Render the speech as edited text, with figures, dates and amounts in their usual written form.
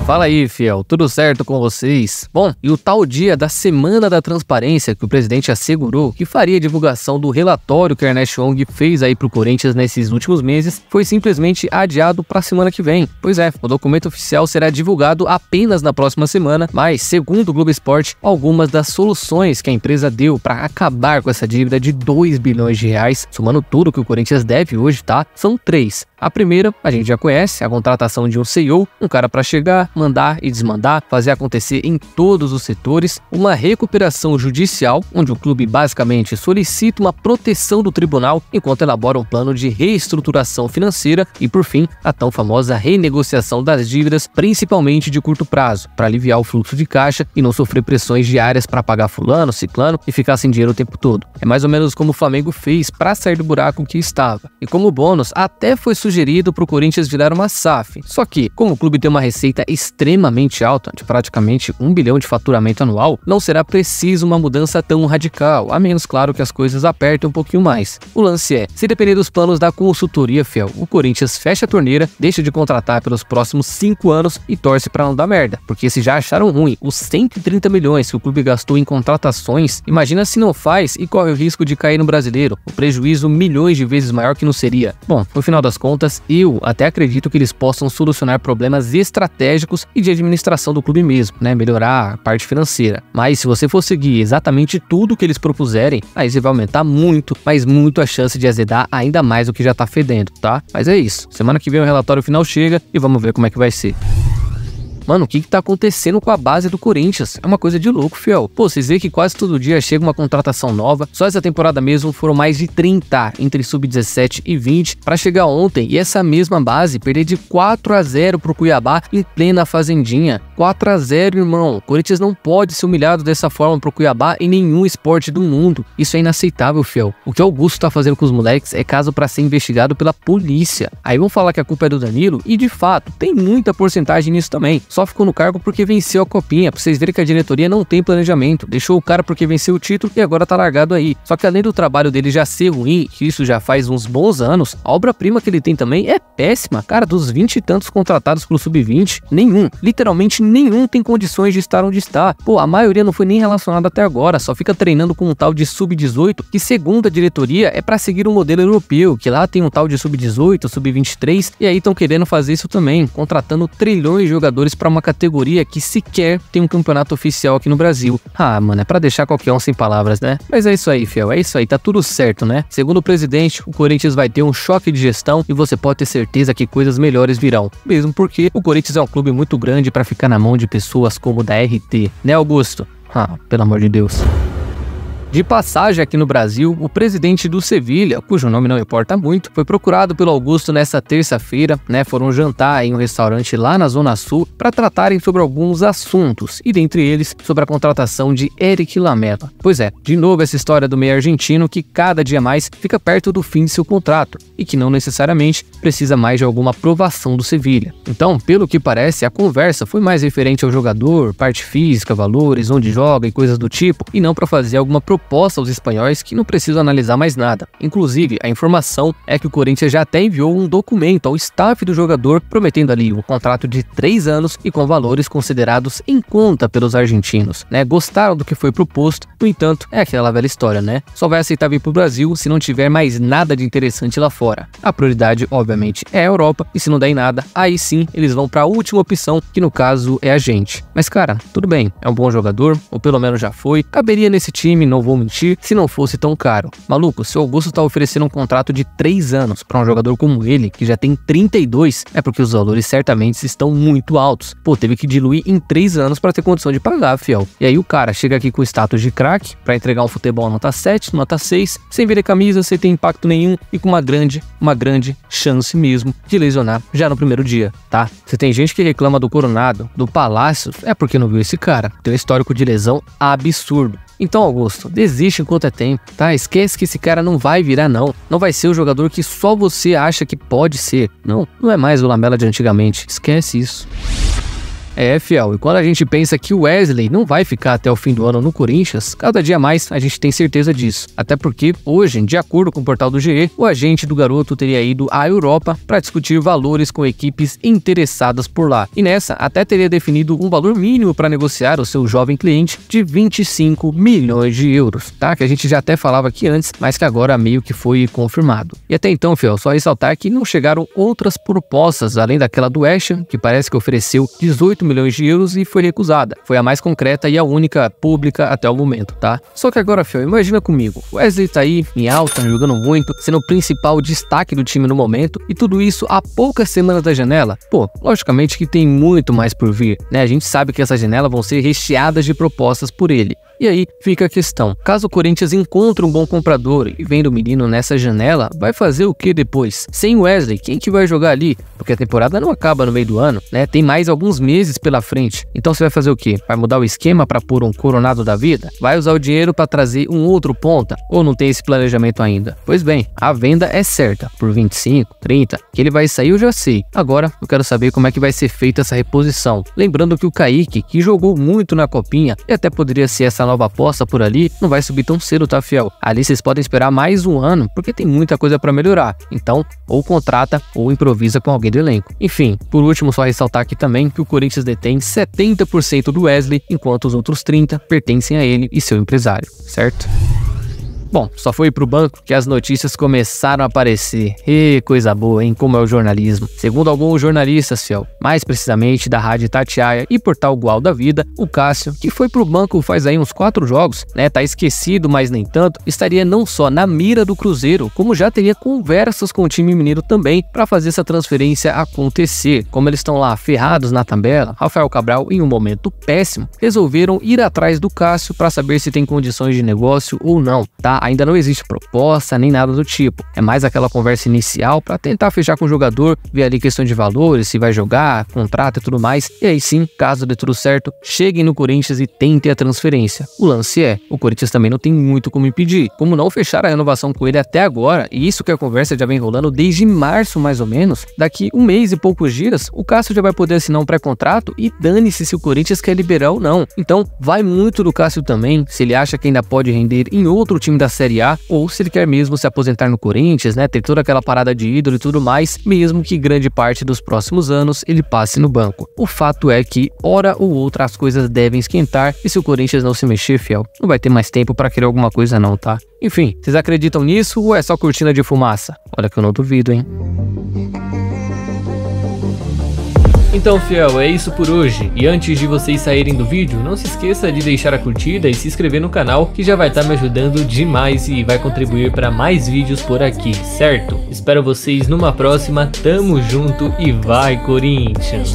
Fala aí, fiel, tudo certo com vocês? Bom, e o tal dia da Semana da Transparência que o presidente assegurou que faria divulgação do relatório que Ernest Young fez aí pro Corinthians nesses últimos meses foi simplesmente adiado para a semana que vem. Pois é, o documento oficial será divulgado apenas na próxima semana, mas, segundo o Globo Esporte, algumas das soluções que a empresa deu para acabar com essa dívida de 2 bilhões de reais, somando tudo que o Corinthians deve hoje, tá? São 3. A primeira, a gente já conhece, a contratação de um CEO, um cara para chegar, mandar e desmandar, fazer acontecer em todos os setores, uma recuperação judicial, onde o clube basicamente solicita uma proteção do tribunal enquanto elabora um plano de reestruturação financeira e, por fim, a tão famosa renegociação das dívidas, principalmente de curto prazo, para aliviar o fluxo de caixa e não sofrer pressões diárias para pagar fulano, ciclano e ficar sem dinheiro o tempo todo. É mais ou menos como o Flamengo fez para sair do buraco que estava. E como bônus, até foi sugerido para o Corinthians virar uma SAF. Só que, como o clube tem uma receita extremamente alta, de praticamente 1 bilhão de faturamento anual, não será preciso uma mudança tão radical, a menos, claro, que as coisas apertem um pouquinho mais. O lance é, se depender dos planos da consultoria, fiel, o Corinthians fecha a torneira, deixa de contratar pelos próximos 5 anos e torce para não dar merda. Porque se já acharam ruim os 130 milhões que o clube gastou em contratações, imagina se não faz e corre o risco de cair no Brasileiro, o prejuízo milhões de vezes maior que não seria. Bom, no final das contas, eu até acredito que eles possam solucionar problemas estratégicos e de administração do clube mesmo, né? Melhorar a parte financeira. Mas se você for seguir exatamente tudo que eles propuserem, aí você vai aumentar muito, mas muito a chance de azedar ainda mais o que já tá fedendo, tá? Mas é isso. Semana que vem o relatório final chega e vamos ver como é que vai ser. Mano, o que tá acontecendo com a base do Corinthians? É uma coisa de louco, fiel. Pô, vocês veem que quase todo dia chega uma contratação nova. Só essa temporada mesmo foram mais de 30 entre sub-17 e 20 para chegar ontem e essa mesma base perder de 4-0 pro Cuiabá em plena fazendinha. 4-0, irmão. O Corinthians não pode ser humilhado dessa forma pro Cuiabá em nenhum esporte do mundo. Isso é inaceitável, fiel. O que o Augusto tá fazendo com os moleques é caso para ser investigado pela polícia. Aí vão falar que a culpa é do Danilo e, de fato, tem muita porcentagem nisso também. Só ficou no cargo porque venceu a copinha, pra vocês verem que a diretoria não tem planejamento, deixou o cara porque venceu o título e agora tá largado aí. Só que além do trabalho dele já ser ruim, que isso já faz uns bons anos, a obra-prima que ele tem também é péssima. Cara, dos 20 e tantos contratados pro sub-20, nenhum, literalmente nenhum tem condições de estar onde está. Pô, a maioria não foi nem relacionada até agora, só fica treinando com um tal de sub-18, que segundo a diretoria é pra seguir um modelo europeu, que lá tem um tal de sub-18, sub-23, e aí estão querendo fazer isso também, contratando trilhões de jogadores pra uma categoria que sequer tem um campeonato oficial aqui no Brasil. Ah, mano, é pra deixar qualquer um sem palavras, né? Mas é isso aí, fiel, é isso aí, tá tudo certo, né? Segundo o presidente, o Corinthians vai ter um choque de gestão e você pode ter certeza que coisas melhores virão. Mesmo porque o Corinthians é um clube muito grande pra ficar na mão de pessoas como o da RT, né, Augusto? Ah, pelo amor de Deus. De passagem aqui no Brasil, o presidente do Sevilha, cujo nome não importa muito, foi procurado pelo Augusto nessa terça-feira, né? Foram jantar em um restaurante lá na Zona Sul para tratarem sobre alguns assuntos, e dentre eles sobre a contratação de Eric Lamela. Pois é, de novo essa história do meio argentino que cada dia mais fica perto do fim de seu contrato e que não necessariamente precisa mais de alguma aprovação do Sevilha. Então, pelo que parece, a conversa foi mais referente ao jogador, parte física, valores, onde joga e coisas do tipo, e não para fazer alguma proposta aos espanhóis que não precisam analisar mais nada. Inclusive, a informação é que o Corinthians já até enviou um documento ao staff do jogador prometendo ali um contrato de 3 anos e com valores considerados em conta pelos argentinos, né? Gostaram do que foi proposto, no entanto, é aquela velha história, né? Só vai aceitar vir pro Brasil se não tiver mais nada de interessante lá fora. A prioridade, obviamente, é a Europa e se não der em nada, aí sim eles vão para a última opção, que no caso é a gente. Mas cara, tudo bem, é um bom jogador, ou pelo menos já foi, caberia nesse time, não vou mentir, se não fosse tão caro. Maluco, se o Augusto tá oferecendo um contrato de 3 anos para um jogador como ele, que já tem 32, é porque os valores certamente estão muito altos. Pô, teve que diluir em 3 anos para ter condição de pagar, fiel. E aí o cara chega aqui com status de craque, para entregar um futebol nota 7, nota 6, sem ver a camisa, sem ter impacto nenhum e com uma grande chance mesmo de lesionar já no primeiro dia, tá? Se tem gente que reclama do Coronado, do Palácio, é porque não viu esse cara. Tem um histórico de lesão absurdo. Então, Augusto, desiste enquanto é tempo, tá? Esquece que esse cara não vai virar, não. Não vai ser o jogador que só você acha que pode ser. Não é mais o Lamela de antigamente. Esquece isso. É, fiel, e quando a gente pensa que o Wesley não vai ficar até o fim do ano no Corinthians, cada dia mais a gente tem certeza disso. Até porque hoje, de acordo com o portal do GE, o agente do garoto teria ido à Europa para discutir valores com equipes interessadas por lá. E nessa, até teria definido um valor mínimo para negociar o seu jovem cliente de 25 milhões de euros, tá? Que a gente já até falava aqui antes, mas que agora meio que foi confirmado. E até então, fiel, só ressaltar que não chegaram outras propostas, além daquela do West Ham, que parece que ofereceu 18 milhões de euros e foi recusada. Foi a mais concreta e a única pública até o momento, tá? Só que agora, fiel, imagina comigo, o Wesley tá aí em alta, jogando muito, sendo o principal destaque do time no momento, e tudo isso há poucas semanas da janela. Pô, logicamente que tem muito mais por vir, né? A gente sabe que essas janelas vão ser recheadas de propostas por ele. E aí fica a questão, caso o Corinthians encontre um bom comprador e venda o menino nessa janela, vai fazer o que depois? Sem Wesley, quem que vai jogar ali? Porque a temporada não acaba no meio do ano, né? Tem mais alguns meses pela frente. Então você vai fazer o quê? Vai mudar o esquema para pôr um Coronado da vida? Vai usar o dinheiro para trazer um outro ponta? Ou não tem esse planejamento ainda? Pois bem, a venda é certa, por 25, 30, que ele vai sair eu já sei. Agora eu quero saber como é que vai ser feita essa reposição. Lembrando que o Kaique, que jogou muito na copinha e até poderia ser essa nova aposta por ali, não vai subir tão cedo, tá, fiel? Ali vocês podem esperar mais um ano, porque tem muita coisa para melhorar. Então, ou contrata ou improvisa com alguém do elenco. Enfim, por último, só ressaltar aqui também que o Corinthians detém 70% do Wesley, enquanto os outros 30% pertencem a ele e seu empresário, certo? Bom, só foi pro banco que as notícias começaram a aparecer. E coisa boa, hein? Como é o jornalismo. Segundo alguns jornalistas, fiel, mais precisamente da Rádio Itatiaia e Portal Gual da Vida, o Cássio, que foi pro banco faz aí uns 4 jogos, né? Tá esquecido, mas nem tanto, estaria não só na mira do Cruzeiro, como já teria conversas com o time mineiro também para fazer essa transferência acontecer. Como eles estão lá ferrados na tabela, Rafael Cabral, em um momento péssimo, resolveram ir atrás do Cássio para saber se tem condições de negócio ou não, tá? Ainda não existe proposta nem nada do tipo. É mais aquela conversa inicial para tentar fechar com o jogador, ver ali questão de valores, se vai jogar, contrato e tudo mais. E aí sim, caso dê tudo certo, cheguem no Corinthians e tentem a transferência. O lance é, o Corinthians também não tem muito como impedir. Como não fechar a renovação com ele até agora, e isso que a conversa já vem rolando desde março mais ou menos, daqui um mês e poucos dias, o Cássio já vai poder assinar um pré-contrato e dane-se se o Corinthians quer liberar ou não. Então, vai muito do Cássio também, se ele acha que ainda pode render em outro time da Série A, ou se ele quer mesmo se aposentar no Corinthians, né, ter toda aquela parada de ídolo e tudo mais, mesmo que grande parte dos próximos anos ele passe no banco. O fato é que, hora ou outra, as coisas devem esquentar, e se o Corinthians não se mexer, fiel, não vai ter mais tempo pra querer alguma coisa não, tá? Enfim, vocês acreditam nisso ou é só cortina de fumaça? Olha que eu não duvido, hein? Então, fiel, é isso por hoje. E antes de vocês saírem do vídeo, não se esqueça de deixar a curtida e se inscrever no canal, que já vai estar me ajudando demais e vai contribuir para mais vídeos por aqui, certo? Espero vocês numa próxima, tamo junto e vai, Corinthians!